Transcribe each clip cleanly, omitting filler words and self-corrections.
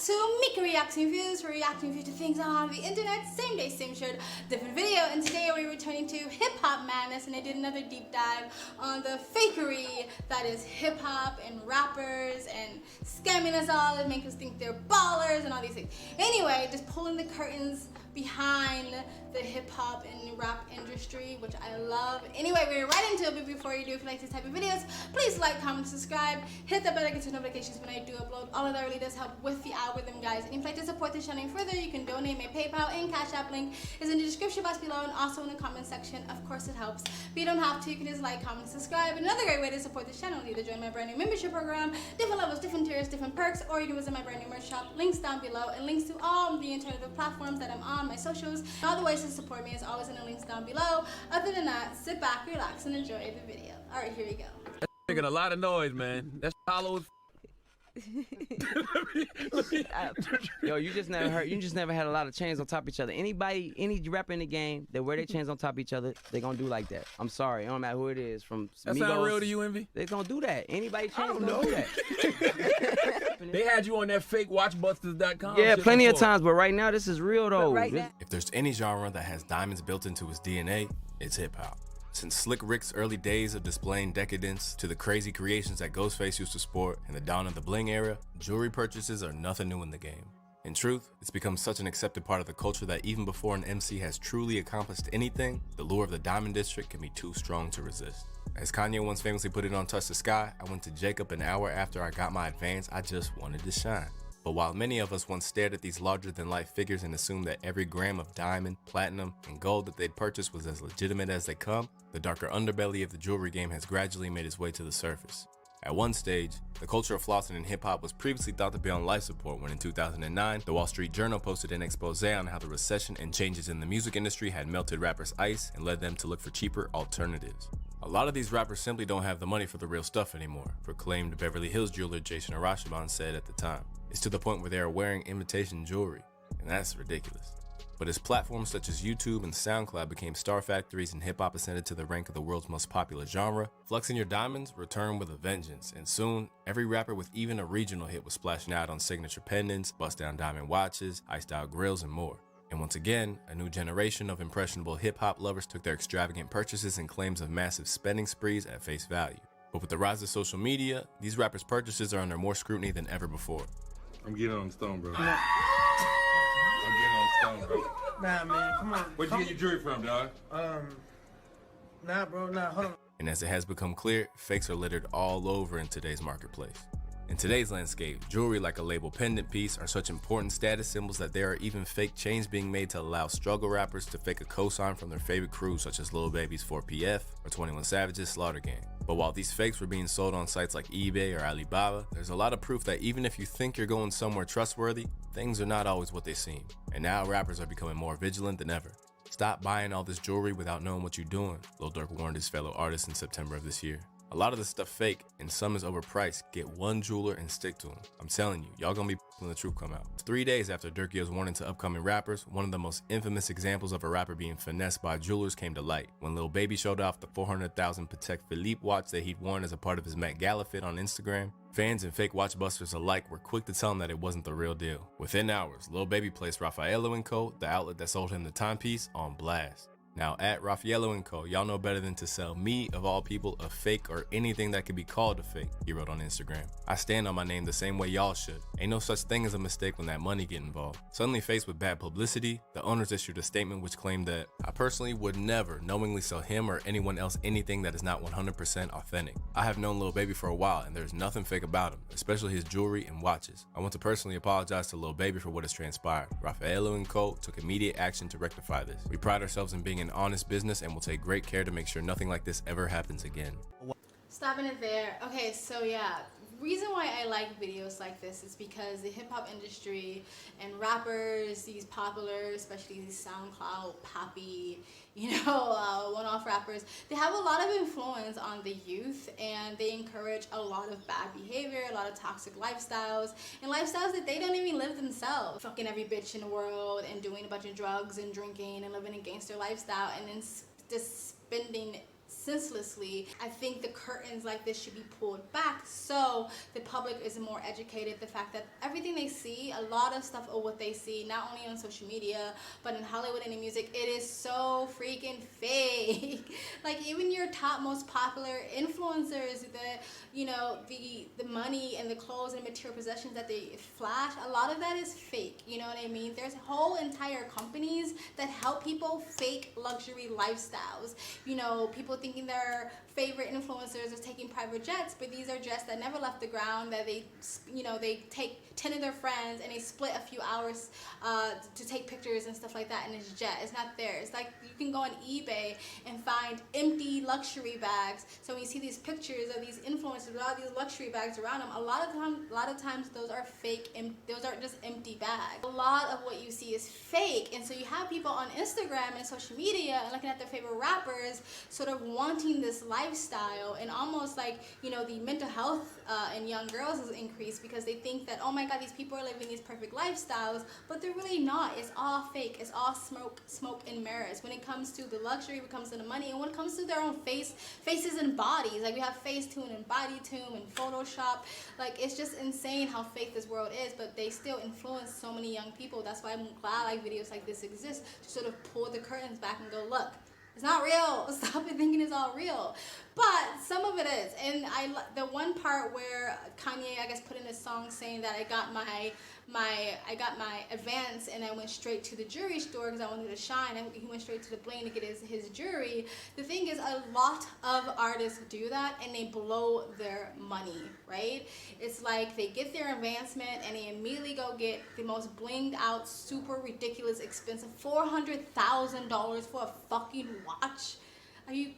to Mika Reacting Views. We're reacting views to things on the internet, same day, same shirt, different video. And today we're returning to hip hop madness, and I did another deep dive on the fakery that is hip hop and rappers and scamming us all and make us think they're ballers and all these things. Anyway, just pulling the curtains behind the hip hop and rap industry, which I love. Anyway, we're right into it, but before you do, if you like this type of videos, please like, comment, subscribe, hit that bell to get notifications when I do upload. All of that really does help with the algorithm, guys. And if you'd like to support this channel further, you can donate. My PayPal and Cash App link is in the description box below and also in the comment section. Of course, it helps. But you don't have to. You can just like, comment, subscribe. Another great way to support this channel is either join my brand new membership program, different levels, different tiers, different perks, or you can visit my brand new merch shop. Links down below and links to all the alternative platforms that I'm on, my socials. All the ways to support me is always in the links down below. Other than that, sit back, relax, and enjoy the video. All right, here we go. That's making a lot of noise, man. That's hollow. Yo, you just never had a lot of chains on top of each other. Any rapper in the game that wear their chains on top of each other, they gonna do like that. I'm sorry, it don't matter who it is. From that sound real to you, Envy? They gonna do that. Anybody chains gonna do that. They had you on that fake watchbusters.com. Yeah, plenty of times, but right now this is real though. If there's any genre that has diamonds built into its DNA, it's hip hop. Since Slick Rick's early days of displaying decadence to the crazy creations that Ghostface used to sport in the dawn of the bling era, jewelry purchases are nothing new in the game. In truth, it's become such an accepted part of the culture that even before an MC has truly accomplished anything, the lure of the Diamond District can be too strong to resist. As Kanye once famously put it on Touch the Sky, I went to Jacob an hour after I got my advance, I just wanted to shine. But while many of us once stared at these larger-than-life figures and assumed that every gram of diamond, platinum, and gold that they'd purchased was as legitimate as they come, the darker underbelly of the jewelry game has gradually made its way to the surface. At one stage, the culture of flossing in hip-hop was previously thought to be on life support when in 2009, the Wall Street Journal posted an expose on how the recession and changes in the music industry had melted rappers' ice and led them to look for cheaper alternatives. A lot of these rappers simply don't have the money for the real stuff anymore, proclaimed Beverly Hills jeweler Jason Arashaban said at the time. It's to the point where they are wearing imitation jewelry, and that's ridiculous. But as platforms such as YouTube and SoundCloud became star factories and hip-hop ascended to the rank of the world's most popular genre, flexing your diamonds returned with a vengeance, and soon, every rapper with even a regional hit was splashing out on signature pendants, bust-down diamond watches, iced-out grills, and more. And once again, a new generation of impressionable hip-hop lovers took their extravagant purchases and claims of massive spending sprees at face value. But with the rise of social media, these rappers' purchases are under more scrutiny than ever before. I'm getting on the stone, bro. I'm getting on the stone, bro. Nah, man, come on. Where'd you get your jewelry from, dog? Nah, bro, hold on. And as it has become clear, fakes are littered all over in today's marketplace. In today's landscape, jewelry like a label pendant piece are such important status symbols that there are even fake chains being made to allow struggle rappers to fake a cosign from their favorite crews such as Lil Baby's 4PF or 21 Savage's Slaughter Gang. But while these fakes were being sold on sites like eBay or Alibaba, there's a lot of proof that even if you think you're going somewhere trustworthy, things are not always what they seem. And now rappers are becoming more vigilant than ever. Stop buying all this jewelry without knowing what you're doing, Lil Durk warned his fellow artists in September of this year. A lot of this stuff fake, and some is overpriced. Get one jeweler and stick to him. I'm telling you, y'all gonna be when the truth come out. 3 days after Durkio's warning to upcoming rappers, one of the most infamous examples of a rapper being finessed by jewelers came to light. When Lil Baby showed off the 400,000 Patek Philippe watch that he'd worn as a part of his Met Gala fit on Instagram, fans and fake watchbusters alike were quick to tell him that it wasn't the real deal. Within hours, Lil Baby placed Raffaello & Co., the outlet that sold him the timepiece, on blast. Now at Raffaello & Co., y'all know better than to sell me, of all people, a fake or anything that could be called a fake, he wrote on Instagram. I stand on my name the same way y'all should. Ain't no such thing as a mistake when that money get involved. Suddenly faced with bad publicity, the owners issued a statement which claimed that, I personally would never knowingly sell him or anyone else anything that is not 100% authentic. I have known Lil Baby for a while and there's nothing fake about him, especially his jewelry and watches. I want to personally apologize to Lil Baby for what has transpired. Raffaello & Co. took immediate action to rectify this. We pride ourselves in being an honest business and will take great care to make sure nothing like this ever happens again. Stopping it there. Okay, so yeah, reason why I like videos like this is because the hip-hop industry and rappers, these popular, especially these SoundCloud poppy, one-off rappers, they have a lot of influence on the youth, and they encourage a lot of bad behavior, a lot of toxic lifestyles, and lifestyles that they don't even live themselves. Fucking every bitch in the world and doing a bunch of drugs and drinking and living a gangster lifestyle, and then just spending senselessly. I think the curtains like this should be pulled back so the public is more educated. The fact that everything they see, a lot of stuff of what they see, not only on social media, but in Hollywood and in music, it is so freaking fake. Like even your top most popular influencers, the money and the clothes and material possessions that they flash, a lot of that is fake. You know what I mean? There's whole entire companies that help people fake luxury lifestyles. People thinking their favorite influencers are taking private jets, but these are jets that never left the ground, that they take 10 of their friends and they split a few hours to take pictures and stuff like that in this jet. It's not theirs. Like you can go on eBay and find empty luxury bags. So when you see these pictures of these influencers with all these luxury bags around them, a lot of times those are fake. Those are just empty bags. A lot of what you see is fake, and so you have people on Instagram and social media and looking at their favorite rappers, sort of wanting this lifestyle, and almost like the mental health in young girls has increased because they think that, oh my god, these people are living these perfect lifestyles, but they're really not. It's all fake. It's all smoke and mirrors. When it comes to the luxury, when it comes to the money, and when it comes to their own faces and bodies, like we have Facetune and BodyTune and Photoshop. Like it's just insane how fake this world is, but they still influence so many young people. That's why I'm glad like videos like this exist, to sort of pull the curtains back and go, look, it's not real. Stop it thinking it's all real. But some of it is. And the one part where Kanye, I guess, put in a song saying that I got my advance and I went straight to the jewelry store because I wanted to shine, and he went straight to the bling to get his jewelry. The thing is, a lot of artists do that and they blow their money, right? It's like they get their advancement and they immediately go get the most blinged out, super ridiculous, expensive $400,000 for a fucking watch. Are you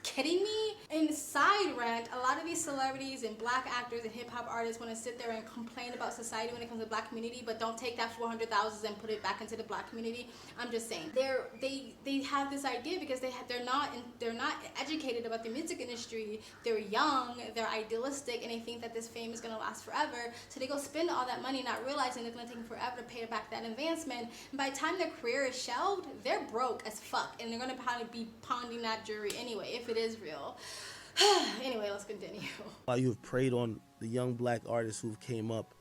kidding me? And side rant, a lot of these celebrities and black actors and hip-hop artists want to sit there and complain about society when it comes to the black community, but don't take that $400,000 and put it back into the black community. I'm just saying, they have this idea because they're not educated about the music industry. They're young, they're idealistic, and they think that this fame is going to last forever, so they go spend all that money not realizing it's going to take them forever to pay back that advancement, and by the time their career is shelved, they're broke as fuck, and they're going to probably be pawning that jewelry anyway, if it is real. Anyway, let's continue. While you've preyed on the young black artists who've came up,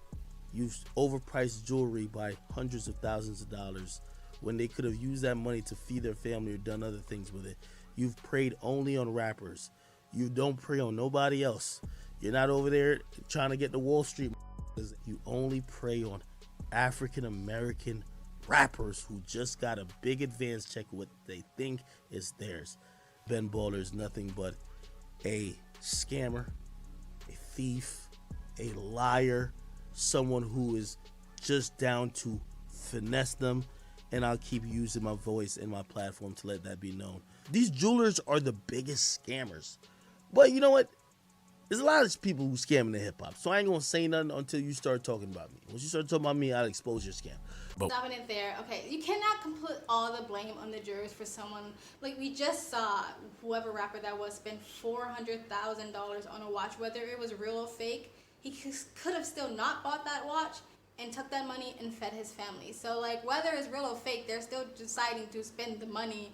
you've overpriced jewelry by hundreds of thousands of dollars when they could have used that money to feed their family or done other things with it. You've preyed only on rappers. You don't prey on nobody else. You're not over there trying to get the Wall Street. You only prey on African American rappers who just got a big advance check with what they think is theirs. Ben Baller is nothing but a scammer, a thief, a liar, someone who is just down to finesse them, and I'll keep using my voice and my platform to let that be known. These jewelers are the biggest scammers. But you know what? There's a lot of people who scam in the hip-hop, so I ain't gonna say nothing until you start talking about me. Once you start talking about me, I'll expose your scam. Stopping it there. Okay, you cannot put all the blame on the jurors for someone. Like we just saw whoever rapper that was spend $400,000 on a watch, whether it was real or fake. He could have still not bought that watch and took that money and fed his family. So like whether it's real or fake, they're still deciding to spend the money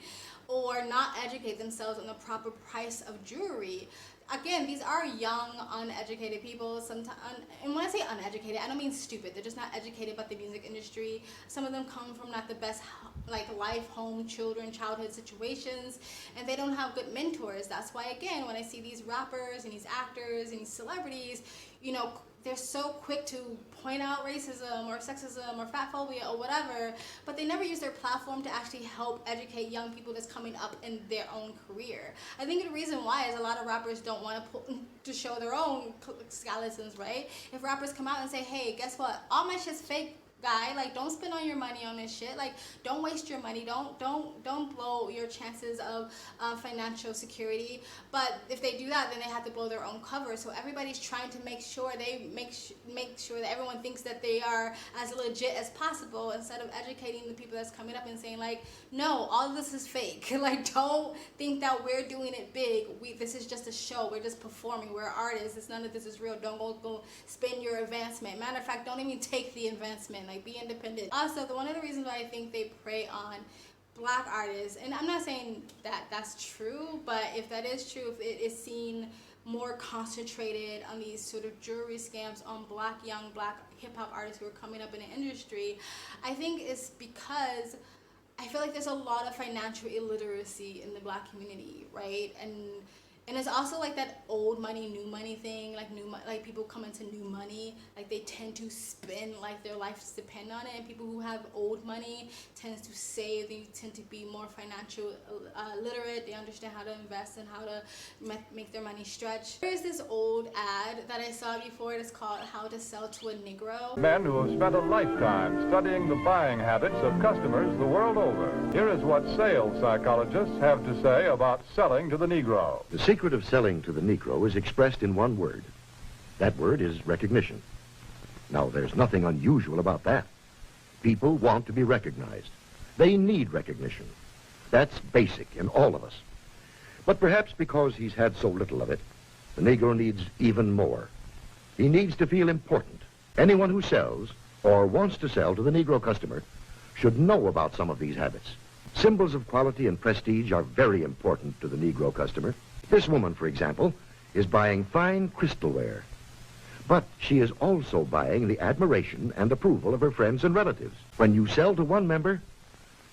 or not educate themselves on the proper price of jewelry. Again, these are young, uneducated people. Sometimes, and when I say uneducated, I don't mean stupid. They're just not educated about the music industry. Some of them come from not the best, like life, home, childhood situations, and they don't have good mentors. That's why, again, when I see these rappers and these actors and these celebrities, they're so quick to point out racism or sexism or fat phobia or whatever, but they never use their platform to actually help educate young people that's coming up in their own career. I think the reason why is a lot of rappers don't want to show their own skeletons, right? If rappers come out and say, hey, guess what? All my shit's fake, guy. Like, don't spend all your money on this shit. Like, don't waste your money. Don't blow your chances of financial security. But if they do that, then they have to blow their own cover. So everybody's trying to make sure make sure that everyone thinks that they are as legit as possible, instead of educating the people that's coming up and saying like, no, all of this is fake. Like, don't think that we're doing it big. This is just a show. We're just performing. We're artists. None of this is real. Don't go spend your advancement. Matter of fact, don't even take the advancement. Like, be independent. Also, one of the reasons why I think they prey on black artists, and I'm not saying that that's true, but if that is true, if it is seen more concentrated on these sort of jewelry scams on young black hip-hop artists who are coming up in the industry, I think it's because I feel like there's a lot of financial illiteracy in the black community, right? And it's also like that old money, new money thing. Like people come into new money, like they tend to spend like their lives depend on it. And people who have old money tends to save. They tend to be more financial literate. They understand how to invest and how to make their money stretch. There's this old ad that I saw before. It's called "How to Sell to a Negro." Men who have spent a lifetime studying the buying habits of customers the world over. Here is what sales psychologists have to say about selling to the Negro. The secret of selling to the Negro is expressed in one word. That word is recognition. Now, there's nothing unusual about that. People want to be recognized. They need recognition. That's basic in all of us. But perhaps because he's had so little of it, the Negro needs even more. He needs to feel important. Anyone who sells or wants to sell to the Negro customer should know about some of these habits. Symbols of quality and prestige are very important to the Negro customer. This woman, for example, is buying fine crystalware. But she is also buying the admiration and approval of her friends and relatives. When you sell to one member,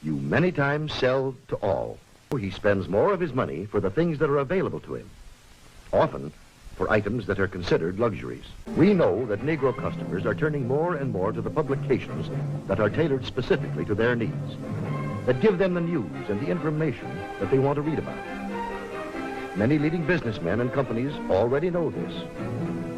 you many times sell to all. He spends more of his money for the things that are available to him, often for items that are considered luxuries. We know that Negro customers are turning more and more to the publications that are tailored specifically to their needs, that give them the news and the information that they want to read about. Many leading businessmen and companies already know this.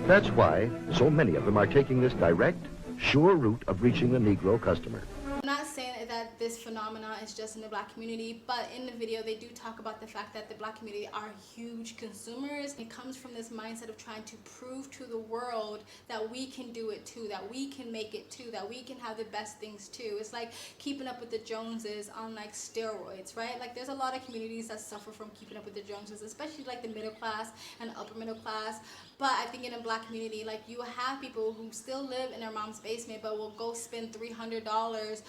That's why so many of them are taking this direct, sure route of reaching the Negro customer. I'm not saying that this phenomena is just in the black community, but in the video they do talk about the fact that the black community are huge consumers. It comes from this mindset of trying to prove to the world that we can do it too, that we can make it too, that we can have the best things too. It's like keeping up with the Joneses on like steroids, right? Like there's a lot of communities that suffer from keeping up with the Joneses, especially like the middle class and upper middle class. But I think in a black community, like you have people who still live in their mom's basement but will go spend $300, $400,000,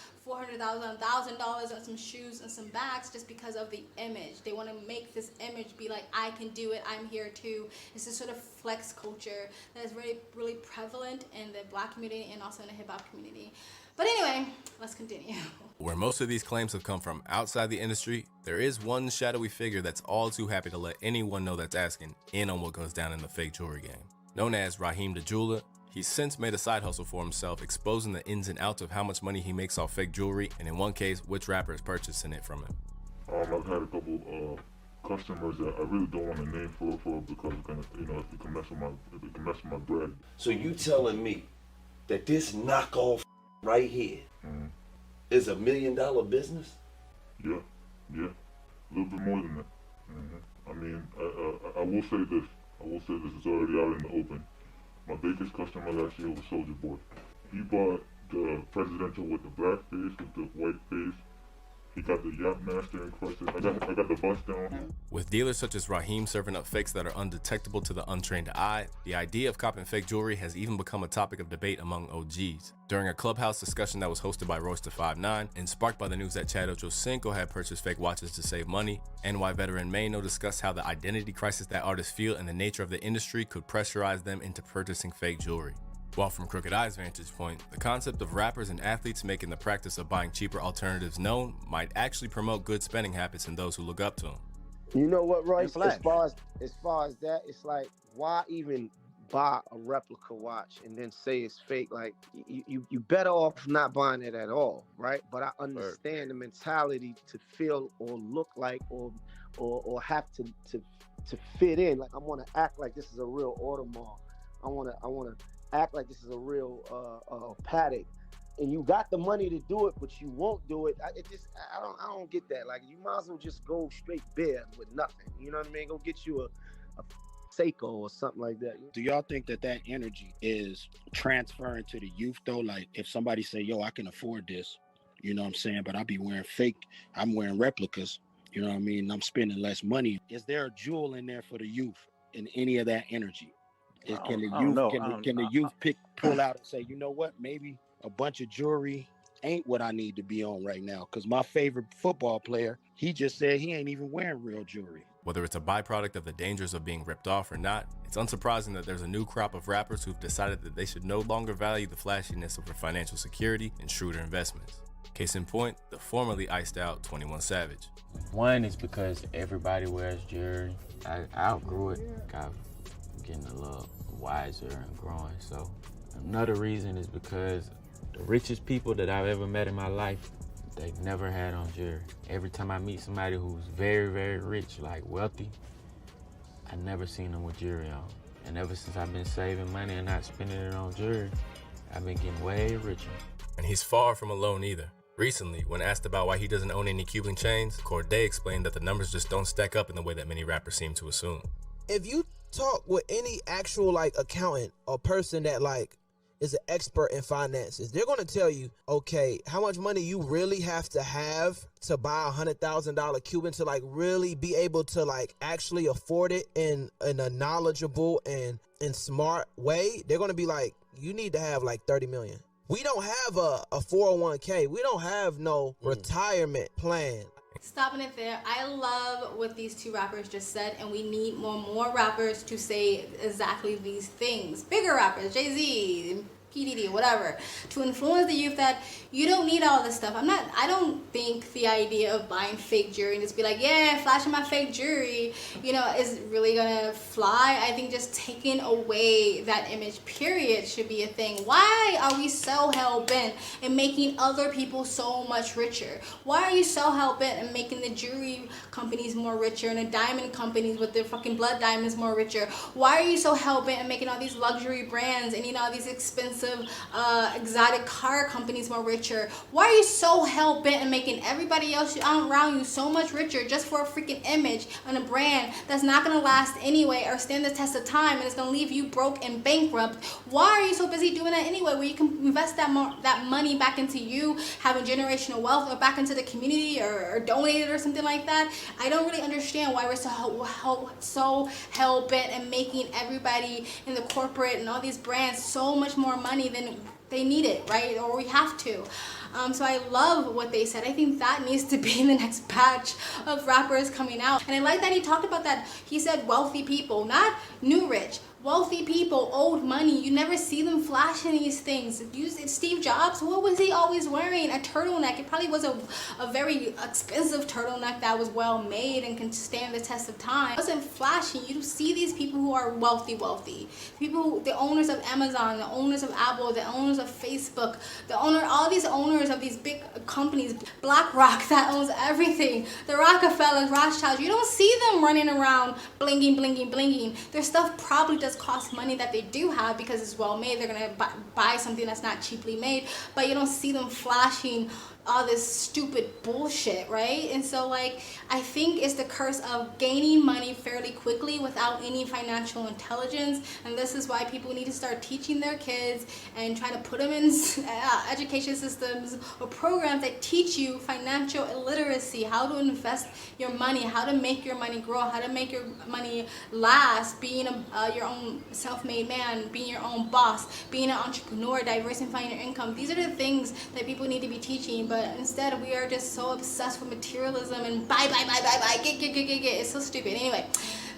$1,000 on some shoes and some bags just because of the image. They want to make this image be like, I can do it, I'm here too. It's this sort of flex culture that is really prevalent in the black community and also in the hip-hop community. But anyway, let's continue. Where most of these claims have come from outside the industry, there is one shadowy figure that's all too happy to let anyone know that's asking in on what goes down in the fake jewelry game. Known as Raheem the Jeweler, he's since made a side hustle for himself, exposing the ins and outs of how much money he makes off fake jewelry, and in one case, which rapper is purchasing it from him. I've had a couple customers that I really don't want to name for because it's gonna, if it can mess with my bread. So you telling me that this knockoff right here is $1 million business? Yeah, a little bit more than that. I mean, I will say this. It's already out in the open. My biggest customer last year was Soulja Boy. He bought the presidential with the black face, with the white face. He got the Yacht Master encrusted. I got the bust down. With dealers such as Raheem serving up fakes that are undetectable to the untrained eye, the idea of copping fake jewelry has even become a topic of debate among OGs. During a Clubhouse discussion that was hosted by 6ix9ine and sparked by the news that Chad Ochocinco had purchased fake watches to save money, NY veteran Mano discussed how the identity crisis that artists feel and the nature of the industry could pressurize them into purchasing fake jewelry. While from Crooked Eye's vantage point, the concept of rappers and athletes making the practice of buying cheaper alternatives known might actually promote good spending habits in those who look up to them. You know what, Royce? As far as that, it's like, why even buy a replica watch and then say it's fake? Like, you better off not buying it at all, right? But I understand the mentality to feel or look like or have to fit in. Like, I want to act like this is a real Audemars. I want to act like this is a real Patek, and you got the money to do it, but you won't do it. I don't get that. Like, you might as well just go straight bare with nothing. You know what I mean? Go get you a Seiko or something like that. Do y'all think that energy is transferring to the youth though? Like, if somebody say, yo, I can afford this, you know what I'm saying, but I'll be wearing fake, I'm wearing replicas, you know what I mean? I'm spending less money. Is there a jewel in there for the youth in any of that energy? Can the youth pull out and say, you know what, maybe a bunch of jewelry ain't what I need to be on right now. Because my favorite football player, he just said he ain't even wearing real jewelry. Whether it's a byproduct of the dangers of being ripped off or not, it's unsurprising that there's a new crop of rappers who've decided that they should no longer value the flashiness over financial security and shrewder investments. Case in point, the formerly iced out 21 Savage. One is because everybody wears jewelry. I outgrew it. I'm getting a little wiser and growing. So another reason is because the richest people that I've ever met in my life, they never had on jewelry. Every time I meet somebody who's very, very rich, like wealthy, I never seen them with jewelry on. And ever since I've been saving money and not spending it on jewelry, I've been getting way richer. And he's far from alone either. Recently, when asked about why he doesn't own any Cuban chains, Corday explained that the numbers just don't stack up in the way that many rappers seem to assume. If you talk with any actual like accountant or person that like is an expert in finances, they're going to tell you, okay, how much money you really have to buy $100,000 Cuban to like really be able to like actually afford it in a knowledgeable and smart way. They're going to be like, you need to have like 30 million. We don't have a 401k. We don't have no retirement plan. Stopping it there. I love what these two rappers just said, and we need more rappers to say exactly these things. Bigger rappers, Jay-Z, P. Diddy, whatever, to influence the youth that you don't need all this stuff. I don't think the idea of buying fake jewelry and just be like, yeah, flashing my fake jewelry, you know, is really gonna fly. I think just taking away that image, period, should be a thing. Why are we so hell-bent in making other people so much richer? Why are you so hell-bent in making the jewelry companies more richer and the diamond companies with their fucking blood diamonds more richer? Why are you so hell-bent in making all these luxury brands and, you know, these expensive exotic car companies more richer? Why are you so hell-bent in making everybody else around you so much richer just for a freaking image and a brand that's not going to last anyway or stand the test of time and it's going to leave you broke and bankrupt? Why are you so busy doing that anyway, where you can invest that money back into you having generational wealth or back into the community or donate it or something like that? I don't really understand why we're so hell-bent in making everybody in the corporate and all these brands so much more money than they need it, right? Or we have to. So I love what they said. I think that needs to be the next batch of rappers coming out. And I like that he talked about that. He said wealthy people, not new rich. Wealthy people, old money, you never see them flashing these things. Steve Jobs, what was he always wearing? A turtleneck. It probably was a very expensive turtleneck that was well made and can stand the test of time. It wasn't flashy. You see these people who are wealthy. People, the owners of Amazon, the owners of Apple, the owners of Facebook, all these owners of these big companies, BlackRock that owns everything, the Rockefellers, Rothschilds, you don't see them running around blinging. Their stuff probably does cost money that they do have because it's well made. They're gonna buy something that's not cheaply made, but you don't see them flashing all this stupid bullshit, right? And so like I think it's the curse of gaining money fairly quickly without any financial intelligence, and this is why people need to start teaching their kids and try to put them in education systems or programs that teach you financial illiteracy, how to invest your money, how to make your money grow, how to make your money last, being your own self-made man, being your own boss, being an entrepreneur, diversifying your income. These are the things that people need to be teaching. But instead we are just so obsessed with materialism and buy, get. It's so stupid. Anyway,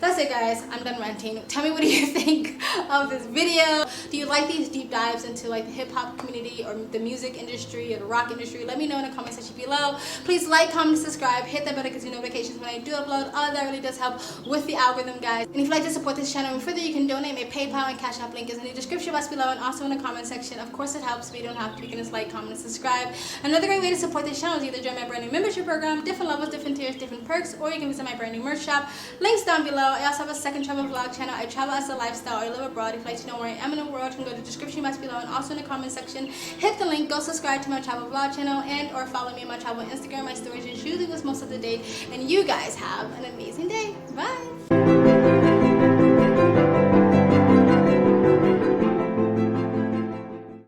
that's it guys, I'm done ranting. Tell me, what do you think of this video? Do you like these deep dives into like the hip-hop community or the music industry or the rock industry? Let me know in the comment section below. Please like, comment, subscribe, hit that bell to get notifications when I do upload. All of that really does help with the algorithm, guys. And if you'd like to support this channel further, you can donate. My PayPal and Cash App link is in the description box below and also in the comment section. Of course it helps, but you don't have to. You can just like, comment, and subscribe. Another great way to support this channel is either join my brand new membership program, different levels, different tiers, different perks, or you can visit my brand new merch shop. Links down below. I also have a second travel vlog channel. I travel as a lifestyle. I live abroad. If you'd like to know where I am in the world, you can go to the description box below and also in the comment section. Hit the link. Go subscribe to my travel vlog channel and or follow me on my travel Instagram. My stories is usually what's most up to date. And you guys have an